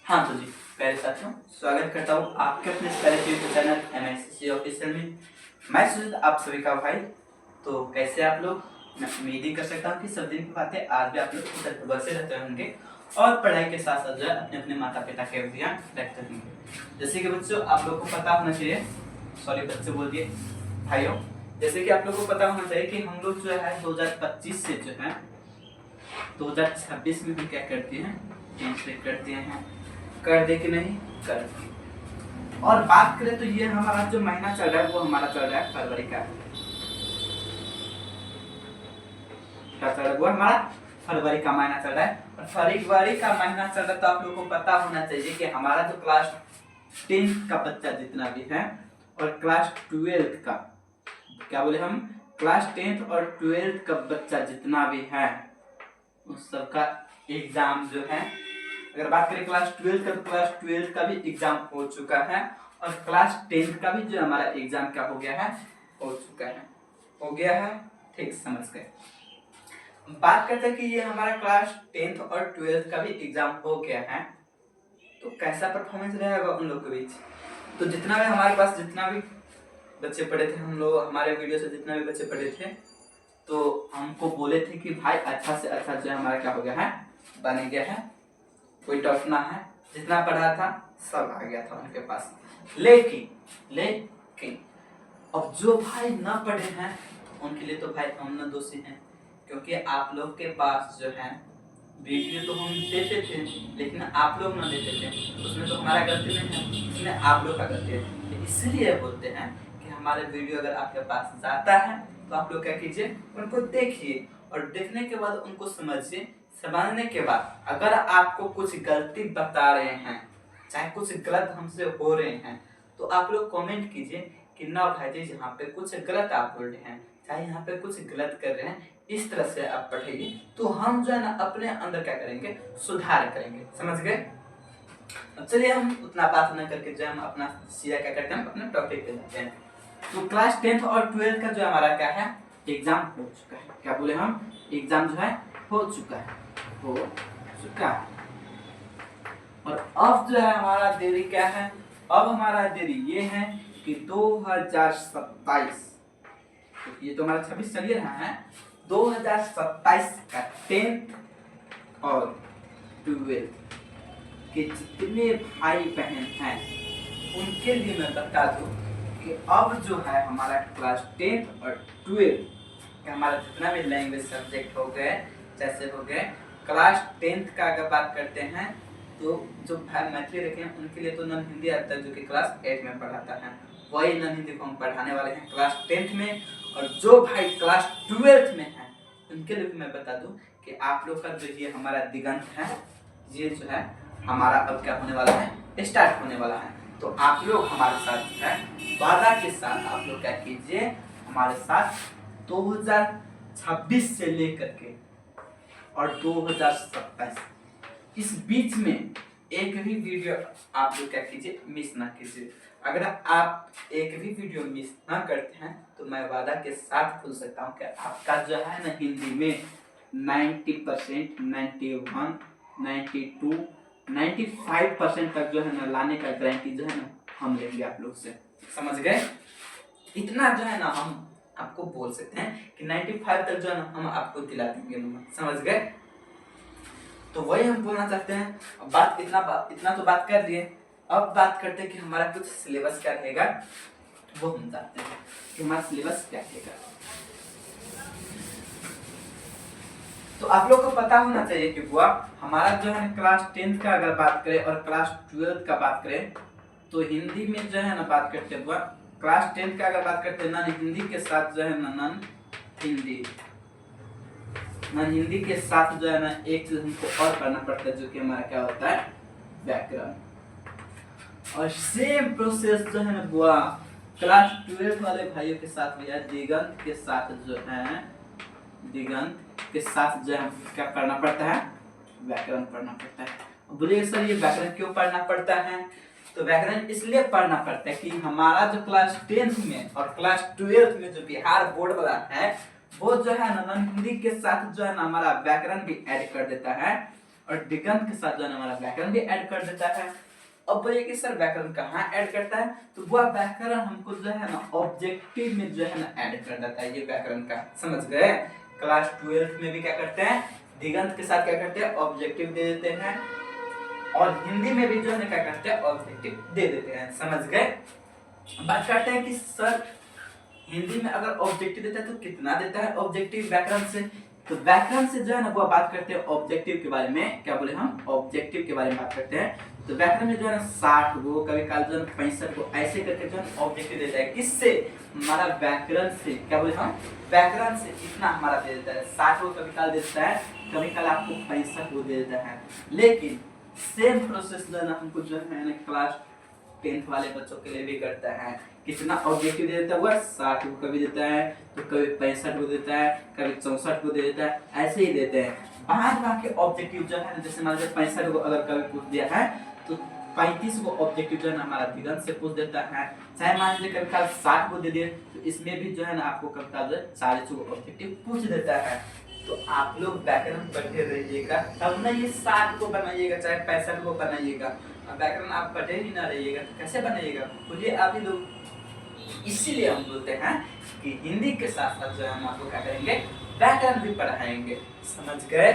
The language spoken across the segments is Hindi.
हाँ तो जी प्यारे साथियों, स्वागत करता हूँ आपके अपने प्यारे यूट्यूब चैनल MSC ऑफिशियल में। मैं सुजित, आप सभी का भाई। तो कैसे आप लोग? मैं उम्मीद ही कर सकता हूँ कि सब दिन की बातें आज भी आप लोग कुशल से रहते होंगे और पढ़ाई के साथ साथ जो है अपने अपने माता पिता के ध्यान रखते होंगे। जैसे कि बच्चों आप लोग को पता होना चाहिए, सॉरी बच्चों बोल दिए भाइयों, जैसे कि आप लोग को पता होना चाहिए कि हम लोग जो है 2025 से जो है 2026 में भी क्या करते हैं, ट्रांसलेट करते हैं। कर दे कि नहीं कर दे। और बात करें तो ये हमारा जो महीना चल रहा है वो हमारा चल रहा है फरवरी का। क्या चल रहा है? वो हमारा फरवरी का महीना चल रहा है। और फरवरी का महीना चल रहा है तो आप लोगों को पता होना चाहिए कि हमारा जो क्लास 10 का बच्चा जितना भी है और क्लास 12 का, क्या बोले हम, क्लास 10 और 12 का बच्चा जितना भी है उस सबका एग्जाम जो है, अगर बात करें क्लास 12 का तो क्लास 12 का भी एग्जाम हो चुका है और क्लास 10 का भी जो हमारा एग्जाम क्या हो गया है, हो चुका है, हो गया है। ठीक समझ गए। बात करते हैं कि ये हमारा क्लास 10 और 12 का भी एग्जाम हो गया है तो कैसा परफॉर्मेंस रहेगा उन लोगों के बीच। तो जितना भी हमारे पास जितना भी बच्चे पढ़े थे, हम लोग हमारे वीडियो से जितना भी बच्चे पढ़े थे तो हमको बोले थे कि भाई अच्छा से अच्छा जो हमारा क्या हो गया है, बन गया है, कोई टफ ना है, जितना पढ़ा था सब आ गया था उनके पास। लेकिन अब जो भाई ना पढ़े हैं उनके लिए तो भाई हम ना दोषी हैं, क्योंकि आप लोग के पास जो है वीडियो तो हम देते थे लेकिन आप लोग ना देते थे, उसमें तो हमारा गलती नहीं है, उसमें आप लोग का गलती है। तो इसलिए बोलते हैं कि हमारे वीडियो अगर आपके पास जाता है तो आप लोग क्या कीजिए, उनको देखिए और देखने के बाद उनको समझिए। समझने के बाद अगर आपको कुछ गलती बता रहे हैं, चाहे कुछ गलत हमसे हो रहे हैं, तो आप लोग कमेंट कीजिए कि ना भाई जी यहाँ पे कुछ गलत आप बोल रहे हैं, चाहे यहाँ पे कुछ गलत कर रहे हैं, इस तरह से आप पढ़ेंगे तो हम जो है ना अपने अंदर क्या करेंगे, सुधार करेंगे। समझ गए? अब चलिए हम उतना बात न करके जो हम अपना सीधा क्या करते हैं, अपने टॉपिक पे जाते हैं। तो क्लास 10 और 12 का जो हमारा क्या है, एग्जाम हो चुका है। क्या बोले हम, एग्जाम जो है हो चुका है, हो चुका है। और अब जो है हमारा देरी क्या है, अब हमारा देरी ये है कि 2027, तो ये तो हमारा 26 चल रहा है, 2027 का 10th और 12 के जितने भाई बहन हैं उनके लिए मैं बता दूं कि अब जो है हमारा क्लास 10th और 12 का हमारा जितना भी लैंग्वेज सब्जेक्ट हो गए, जैसे हो गए क्लास 10th का अगर बात करते हैं तो जो भाई मैथिली रखे हैं उनके लिए तो नॉन हिंदी आता है जो कि क्लास 8 में पढ़ाता है, वही नॉन हिंदी को हम पढ़ाने वाले हैं क्लास 10th में। और जो भाई क्लास 12th में है उनके लिए मैं बता दूं कि आप लोग का जो ये हमारा दिगंत है, ये जो है हमारा अब क्या होने वाला है, स्टार्ट होने वाला है। तो आप लोग हमारे साथ जो है वादा के साथ आप लोग क्या कीजिए, हमारे साथ 2026 से लेकर के और 2027 इस बीच में एक भी वीडियो आप लोग क्या कीजिए, मिस ना कीजिए। अगर आप एक भी वीडियो मिस ना करते हैं तो मैं वादा के साथ बोल सकता हूँ कि आपका जो है ना हिंदी में 90%, 91, 92, 95% तक जो है ना लाने का गारंटी जो है ना हम लेंगे आप लोग से। समझ गए? इतना जो है ना हम आपको बोल सकते हैं कि 95 तक जो है ना हम आपको दिला देंगे। समझ गए? तो वही हम बोलना चाहते हैं। अब बात इतना तो बात कर दिए, अब बात करते हैं कि हमारा कुछ सिलेबस क्या रहेगा, वो हम जानते हैं कि हमारा सिलेबस क्या रहेगा। तो आप लोग को पता होना चाहिए कि बुआ हमारा जो है क्लास 10th का अगर बात करें और क्लास 12th का बात करें तो हिंदी में जो है ना बात करते हैं बुआ, क्लास 10th का अगर बात करते हैं नॉन हिंदी के साथ जो है ना नॉन हिंदी के साथ जो है ना एक चीज हमको और पढ़ना पड़ता है जो कि हमारा क्या होता है, व्याकरण। और सेम प्रोसेस जो है ना बुआ क्लास 12 वाले भाइयों के साथ भैया दिगंत के साथ जो है, दिगंत के साथ जो है क्या पढ़ना पड़ता है, व्याकरण पढ़ना पड़ता है। बोलिए सर ये व्याकरण क्यों पढ़ना पड़ता है? तो व्याकरण इसलिए पढ़ना पड़ता है कि हमारा जो क्लास 10th में और क्लास 12th में जो बिहार बोर्ड वाला है वो जो है ना नॉन हिंदी के साथ जो है ना हमारा व्याकरण भी ऐड कर देता है। और दिगंत के साथ जो है हमारा व्याकरण भी ऐड कर देता है। अब बोलिए कि सर व्याकरण कहाँ ऐड करता है, तो वह व्याकरण हमको जो है ना ऑब्जेक्टिव में जो है ना ऐड कर देता है। ये व्याकरण का समझ गए। क्लास 12 में भी क्या करते हैं, दिगंत के साथ क्या करते हैं, ऑब्जेक्टिव दे देते हैं, और हिंदी में भी जो है क्या करते हैं, ऑब्जेक्टिव दे देते हैं। समझ गए। बात करते हैं कि सर हिंदी में अगर ऑब्जेक्टिव देता है तो कितना देता है ऑब्जेक्टिव व्याकरण से, तो व्याकरण से जो है ना वो बात करते हैं ऑब्जेक्टिव के बारे में। क्या बोले हम, ऑब्जेक्टिव के बारे में बात करते हैं। तो व्याकरण में जो है ना 60 गो, कभी काल जो है 65 गो, ऐसे करके जो है ऑब्जेक्टिव देता है। किससे, हमारा व्याकरण से। क्या बोले हम, व्याकरण से इतना हमारा दे देता है, 60 गो कभी काल देता है, कभी काल आपको 65 गो दे देता है। लेकिन सेम प्रोसेस जो है ना हमको जो है ना क्लास 10th वाले बच्चों के लिए भी करता है। कितना ऑब्जेक्टिव दे देता है, वह 60 को कभी देता है, तो कभी 65 को देता है, कभी 64 को दे देता है, ऐसे ही देते हैं। बाद बाकी ऑब्जेक्टिव जो है, जैसे मान लीजिए 65 को अगर कभी पूछ दिया है तो 35 को ऑब्जेक्टिव जो है ना हमारा दिगंत से पूछ देता है। चाहे मान लीजिए कभी कभी 60 को दे दिए तो इसमें भी जो है ना आपको कभी कभी 40 को ऑब्जेक्टिव पूछ देता है। तो आप लोग व्याकरण पढ़े रहिएगा, तब ना ये 60 को बनाइएगा, चाहे 65 को बनाइएगा। व्याकरण आप पढ़े ही ना रहिएगा तो कैसे बनाइएगा, बोलिए आप ही लोग। इसीलिए हम बोलते हैं कि हिंदी के साथ साथ जो है हम आपको क्या करेंगे, व्याकरण भी पढ़ाएंगे। समझ गए।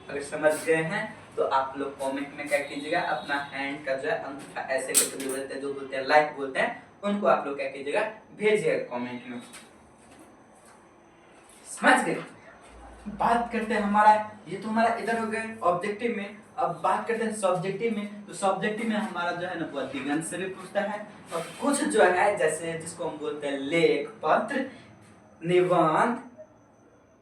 अगर समझ गए हैं तो आप लोग कमेंट में क्या कीजिएगा, अपना हैंड का जो है अंगूठा ऐसे करके बोलते हैं, जो बोलते हैं लाइक बोलते हैं, उनको आप लोग क्या कीजिएगा, भेजिएगा कमेंट में। समझ गए। बात करते हैं हमारा, ये तो हमारा इधर हो गए ऑब्जेक्टिव में। अब बात करते हैं सब्जेक्टिव में। तो सब्जेक्टिव में हमारा जो है ना वो दिगंत से भी पूछता है, और कुछ जो है जैसे जिसको हम बोलते हैं लेख पत्र, निबंध,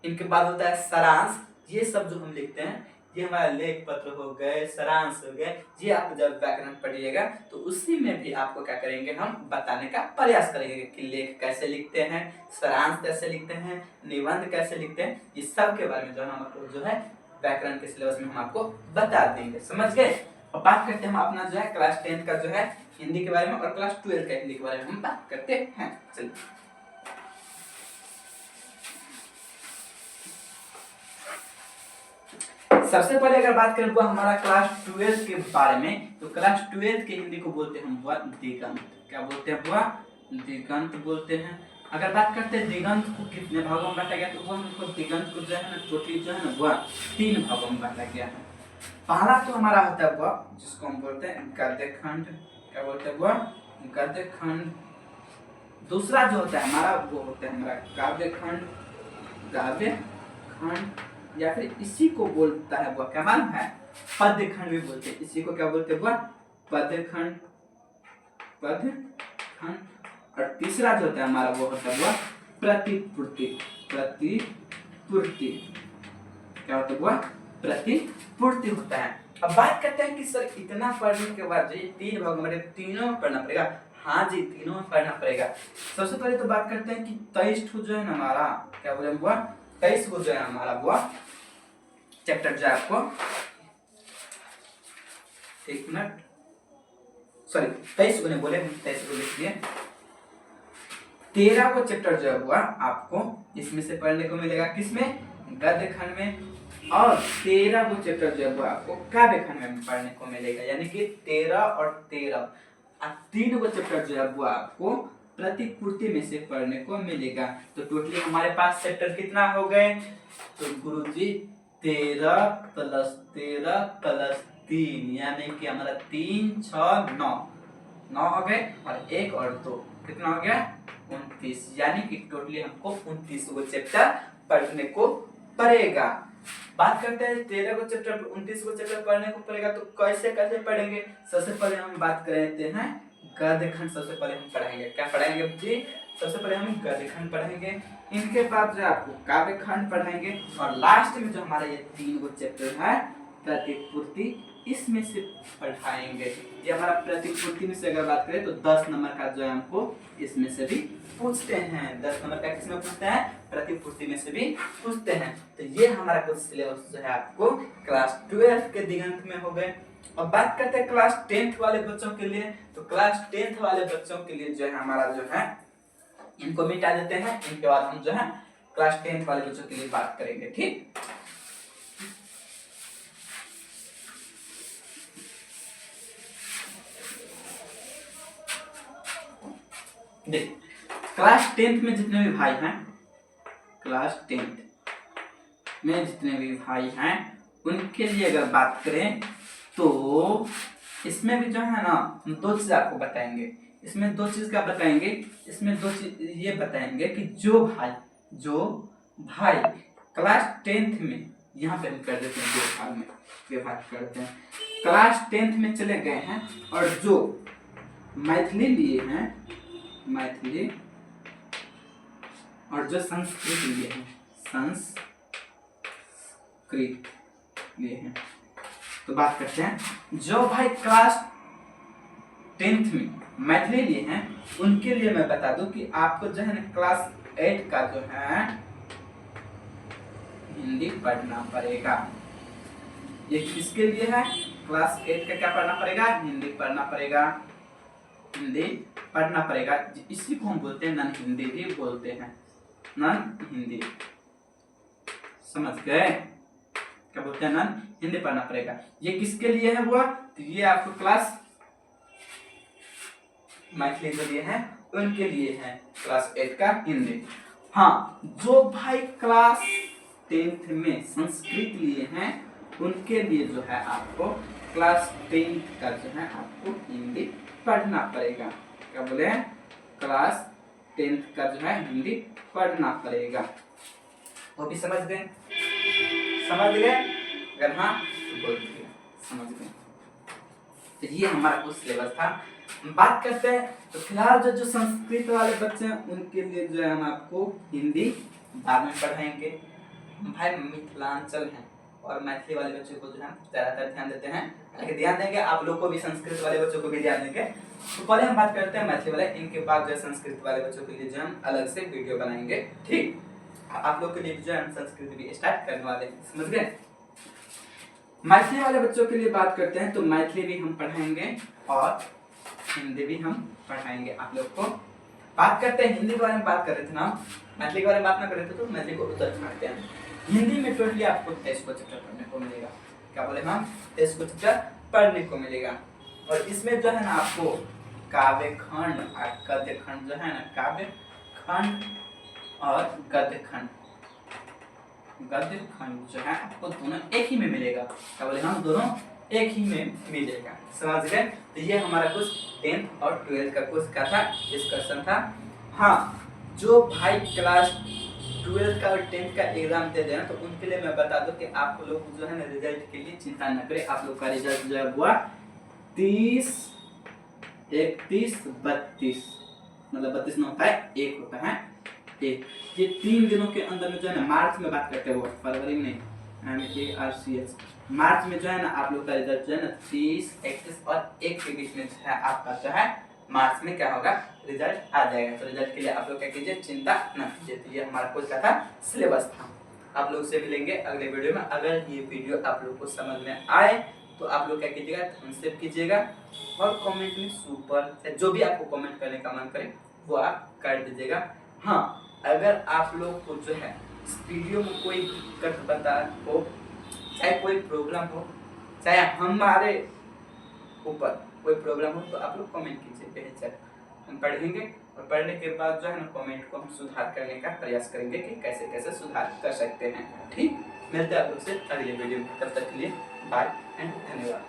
इनके बाद होता है सारांश। ये सब जो हम लिखते हैं ये हमारा लेख पत्र हो गए, सारांश हो गए। ये आप जब व्याकरण पढ़िएगा तो उसी में भी आपको क्या करेंगे, हम बताने का प्रयास करेंगे कि लेख कैसे लिखते हैं, सारांश कैसे लिखते हैं, निबंध कैसे लिखते हैं। इस सब के बारे में जो है हम आपको जो है व्याकरण के सिलेबस में हम आपको बता देंगे। समझ गए। और बात करते हैं हम अपना जो है क्लास 10 का जो है हिंदी के बारे में, और क्लास 12 का हिंदी के बारे में हम बात करते हैं। चलिए सबसे पहले अगर बात करें वो हमारा क्लास 12 के बारे में, तो क्लास 12 के हिंदी को बोलते हैं हुआ दिगंत। क्या बोलते हैं, हुआ दिगंत बोलते हैं। अगर बात करते हैं दिगंत को कितने भागों में बांटा गया, तो वो हमको दिगंत को जो है ना टोटली जो है ना वह 3 भागों में बांटा गया है। पहला तो हमारा होता है वह जिसको हम बोलते हैं गद्य खंड। क्या बोलते हैं, वह गद्य खंड। दूसरा जो होता है हमारा वो होता है हमारा काव्य खंड, काव्य खंड, या फिर इसी को बोलता है वह क्या मालूम है, पद्य खंड भी बोलते हैं। इसी को क्या बोलते हैं, वह पद्य खंड, पद्य खंड। और तीसरा जो होता है हमारा वो होता है वह प्रतिपूर्ति, प्रतिपूर्ति। क्या होता है, वह प्रतिपूर्ति होता है। अब बात करते हैं कि सर इतना पढ़ने के बाद ये 3 भाग में तीनों में पढ़ना पड़ेगा। हाँ जी, तीनों में पढ़ना पड़ेगा। सबसे पहले तो बात करते हैं कि 23 जो है ना हमारा, क्या बोले, वह 23 को जो है हमारा वह चैप्टर जो है आपको, एक मिनट, सॉरी 23 को नहीं बोले, 23 को लिख दिए। 13 को चैप्टर जो है वह आपको इसमें से पढ़ने को मिलेगा, किसमें, गद्य खंड में। और 13 को चैप्टर जो है वह आपको काव्य खंड में पढ़ने को मिलेगा। यानी कि 13 और 13 3 को चैप्टर जो है वह आपको प्रतिपूर्ति में से पढ़ने को मिलेगा। तो टोटली हमारे पास चैप्टर कितना हो गए, तो गुरुजी 13 + 13 + 3, यानी कि हमारा 3 6 9 हो गए, और 1 और 2 कितना हो गया, 29। यानी कि टोटली हमको 29 को चैप्टर पढ़ने को पड़ेगा। बात करते हैं 13 को चैप्टर 29 को चैप्टर पढ़ने को पड़ेगा, तो कैसे कैसे पढ़ेंगे। सबसे पहले हम बात करते हैं गद्य खंड। सबसे पहले हम पढ़ेंगे, क्या पढ़ेंगे जी, सबसे पहले हम गद्य खंड पढ़ेंगे। इनके बाद जो आपको काव्य खंड पढ़ेंगे, और लास्ट में जो हमारा ये 3 को चैप्टर है प्रतिपूर्ति, इसमें से पढ़ाएंगे। ये हमारा प्रतिपूर्ति में से अगर बात करें तो 10 नंबर का जो है हमको इसमें से भी पूछते हैं। 10 नंबर का किसमें पूछते हैं, प्रतिपूर्ति में से भी पूछते हैं। तो ये हमारा कुछ सिलेबस जो है आपको क्लास 12 के दिगंत में हो गए। और बात करते हैं क्लास 10th वाले बच्चों के लिए, तो क्लास 10th वाले बच्चों के लिए जो है हमारा जो है इनको मिटा देते हैं। इनके बाद हम जो है क्लास 10th वाले बच्चों के लिए बात करेंगे, ठीक। देख, क्लास 10th में जितने भी भाई हैं, क्लास 10th में जितने भी भाई हैं उनके लिए अगर बात करें तो इसमें भी जो है ना दो चीज आपको बताएंगे। इसमें दो चीज क्या बताएंगे, इसमें दो चीज ये बताएंगे कि जो भाई क्लास 10th में, यहाँ पे हम कर देते हैं दो भाग में विभाग करते हैं, क्लास 10th में चले गए हैं और जो मैथिली लिए हैं, मैथिली और जो संस्कृत लिए हैं, संस्कृत लिए हैं, तो बात करते हैं जो भाई क्लास 10th में मैथिली लिए हैं उनके लिए मैं बता दूं कि आपको जो है ना क्लास 8 का जो है हिंदी पढ़ना पड़ेगा। ये किसके लिए है, क्लास 8 का क्या पढ़ना पड़ेगा, हिंदी पढ़ना पड़ेगा, हिंदी पढ़ना पड़ेगा। इसी को हम बोलते हैं नन हिंदी भी बोलते हैं, नन हिंदी, समझ गए, क्या बोलते हैं, नन हिंदी पढ़ना पड़ेगा। ये किसके लिए है हुआ, तो ये आपको क्लास मैथिली जो लिए हैं उनके लिए है क्लास 8 का हिंदी। हाँ, जो भाई क्लास 10th में संस्कृत लिए हैं उनके लिए जो है आपको क्लास 10th का जो है आपको हिंदी पढ़ना पड़ेगा। क्या बोले हैं, क्लास 10th का जो है हिंदी पढ़ना पड़ेगा। वो भी समझ गए, समझ गए, अगर हाँ तो बोल दीजिए समझ गए। तो ये हमारा कुछ सिलेबस था। बात करते हैं तो फिलहाल जो संस्कृत वाले बच्चे हैं उनके लिए जो है हम आपको हिंदी बाद में पढ़ाएंगे। भाई मिथिलांचल हैं और मैथिली वाले बच्चों को जो है ज्यादातर ध्यान देते हैं, हालांकि ध्यान देंगे आप लोग को भी, संस्कृत वाले बच्चों को भी ध्यान देंगे। तो पहले हम बात करते हैं मैथिली वाले, इनके बाद जो है संस्कृत वाले बच्चों के लिए जो हम अलग से वीडियो बनाएंगे। ठीक, आप लोग के लिए जो है संस्कृत भी स्टार्ट करने वाले हैं, समझ गए। मैथिली वाले बच्चों के लिए बात करते हैं तो मैथिली भी हम पढ़ाएंगे और हिंदी भी हम पढ़ाएंगे आप लोग को। बात करते हैं हिंदी के बारे में, बात कर रहे थे ना, मैथिली के बारे में बात ना कर रहे थे, तो मैथिली को उधर पढ़ते हैं। हिंदी में टोटली आपको 23 को चैप्टर पढ़ने को मिलेगा। क्या बोले हम, 23 को चैप्टर पढ़ने को मिलेगा। और इसमें जो है ना आपको काव्य खंड और गद्य खंड जो है ना, काव्य खंड और गद्य खंड जो है आपको दोनों एक ही में मिलेगा। क्या बोले हम, दोनों एक ही में मिलेगा, समझ गए। तो ये हमारा कुछ 10th और 12th का कुछ का था, डिस्कशन था। हाँ, जो भाई क्लास 12th का और 10th का एग्जाम दे देना तो उनके लिए मैं बता दूं कि आप लोग जो है ना रिजल्ट के लिए चिंता न करें। आप लोग का रिजल्ट जो है हुआ 30, 31, 32, मतलब 32 ना होता है, 1 होता है, 1। ये 3 दिनों के अंदर में जो है ना, मार्च में बात करते हुए, फरवरी में मार्च में जो है ना आप लोग का रिजल्ट जो है ना 30, 31 और 1 के बीच में जो है आपका जो है मार्च में क्या होगा, रिजल्ट आ जाएगा। तो रिजल्ट के लिए आप लोग क्या कीजिए, चिंता न कीजिए। तो ये हमारा कुछ का था, सिलेबस था। आप लोग से मिलेंगे अगले वीडियो में। अगर ये वीडियो आप लोग को समझ में आए तो आप लोग क्या कीजिएगा, थम्स अप कीजिएगा और कमेंट में सुपर, जो भी आपको कमेंट करने का मन करे वो आप कर दीजिएगा। हाँ, अगर आप लोग को जो है इस वीडियो में कोई दिक्कत बता हो, चाहे कोई प्रॉब्लम हो, चाहे हमारे ऊपर कोई प्रॉब्लम हो, तो आप लोग कमेंट कीजिए, बेहिचक हम पढ़ेंगे। और पढ़ने के बाद जो है ना कमेंट को हम सुधार करने का प्रयास करेंगे कि कैसे कैसे सुधार कर सकते हैं। ठीक, मिलते हैं आप लोग से अगले वीडियो में, तब तक के लिए बाय एंड धन्यवाद।